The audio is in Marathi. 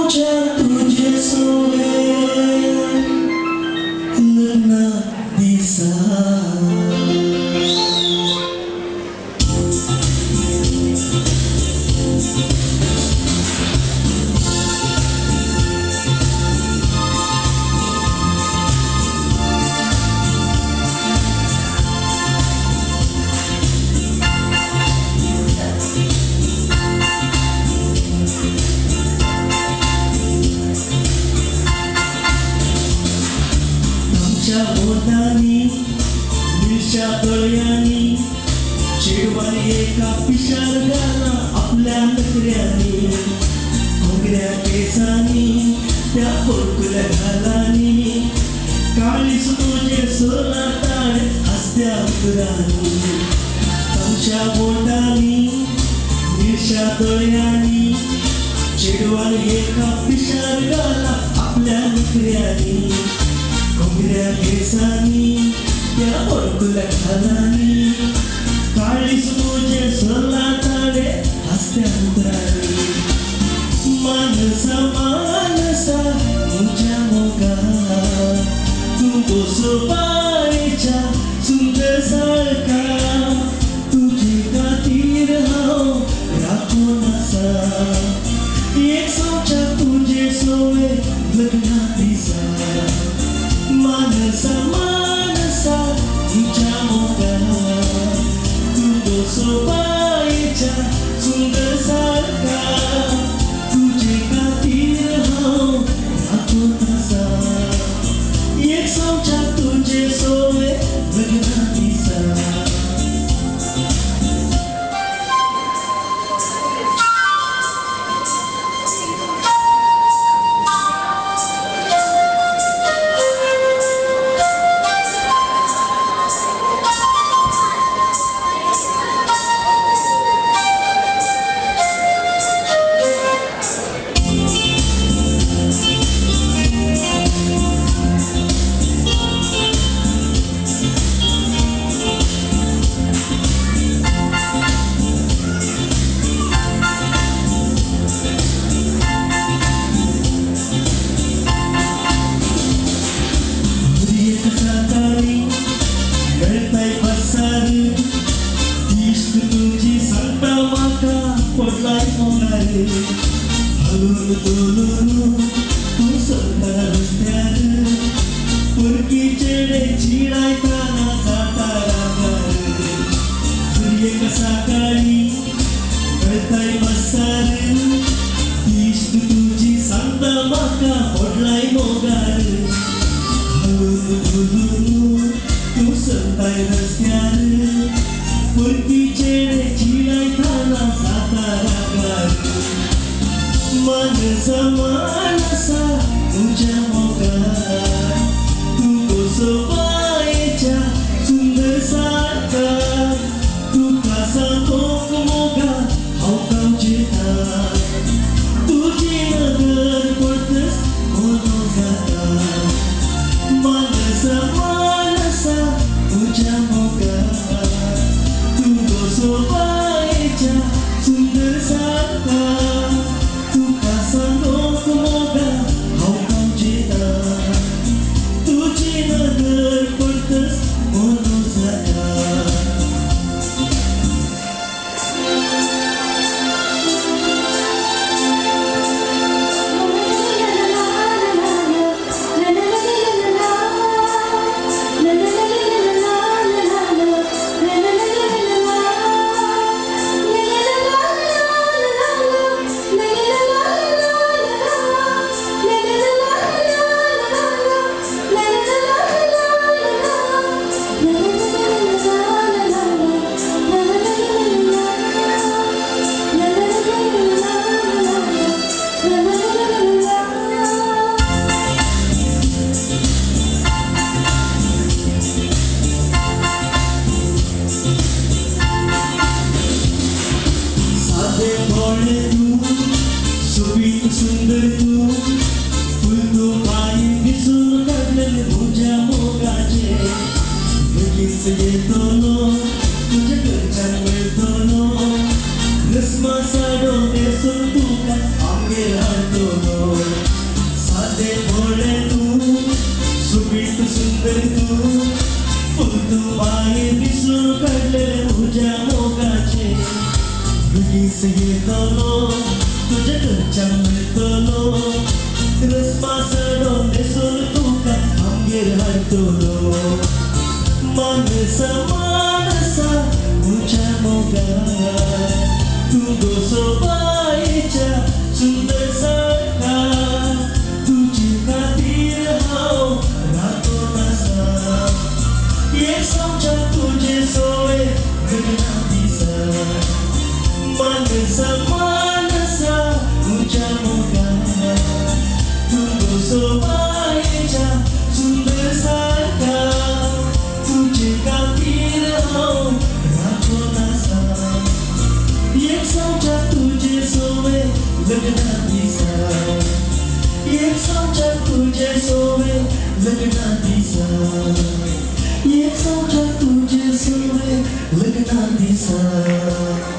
तुझे सोने लगना दिसा बोटानी दिलच्या तळ्यानी चिडवानी एका पिशारगाला आपल्या नखऱ्यानी घोगऱ्या केसानी त्या पोरकुल्या घालानी काळीस तुझे सोला ताड हसत्या उतरानी तुमच्या बोटानी दिलच्या तळ्यानी चिडवानी एका पिशारगाला आपल्या नखऱ्यानी घोगऱ्या केसानी त्या पोरकुल्या घालानी काळीस तुझे सोला ताडे हसत्या उतरानी मानसा मानसा तुझ्या मोगा तू गोसोबाईच्या सुंदर सारखा तुझे खातीर हांव राखो नसा एक सोच्या तुझे सोवे लग्ना दिसा मानसा मानसा तुझ्या मोगा तू गोसोबाईच्या सुंदर सारखा तुझे खातीर हांव राखो नसा एक सोच्या तुझे सोवे लग्ना दिसा हलून डोलून तू सरता रस्त्यार पुरकी चेडे चिडायताना जाता रागार सूर्य कसा काळी गळताय बसार इश्ट तुझी सांगता म्हाका पडलाय मोगार हलून डोलून तू सरताय रस्त्यार पुरकी चेडे चिडायताना जाता रागार मानसा मानसा तुझ्या मोगा तू गोसोबाईच्या सुंदर सारखा तू कसा तोक मोगा हांव गावचेता तुझी नदर पडतस मोनो जाता मानसा मानसा तुझ्या मोगा तू गोसोबाईच्या सुंदर सारखा तुझी नजर पडतस मोनो जाता सुंदर तू फुल तो पायी दिसून काढलेले तुझ्या मोगाचे लगेच येतो नो तुझ्या घरच्यान मिळतो नो रस्मा साडो नेसून तुका आंगे राहतो नो लगना दिसा ये सोचा तुझे सुने लगना दिसा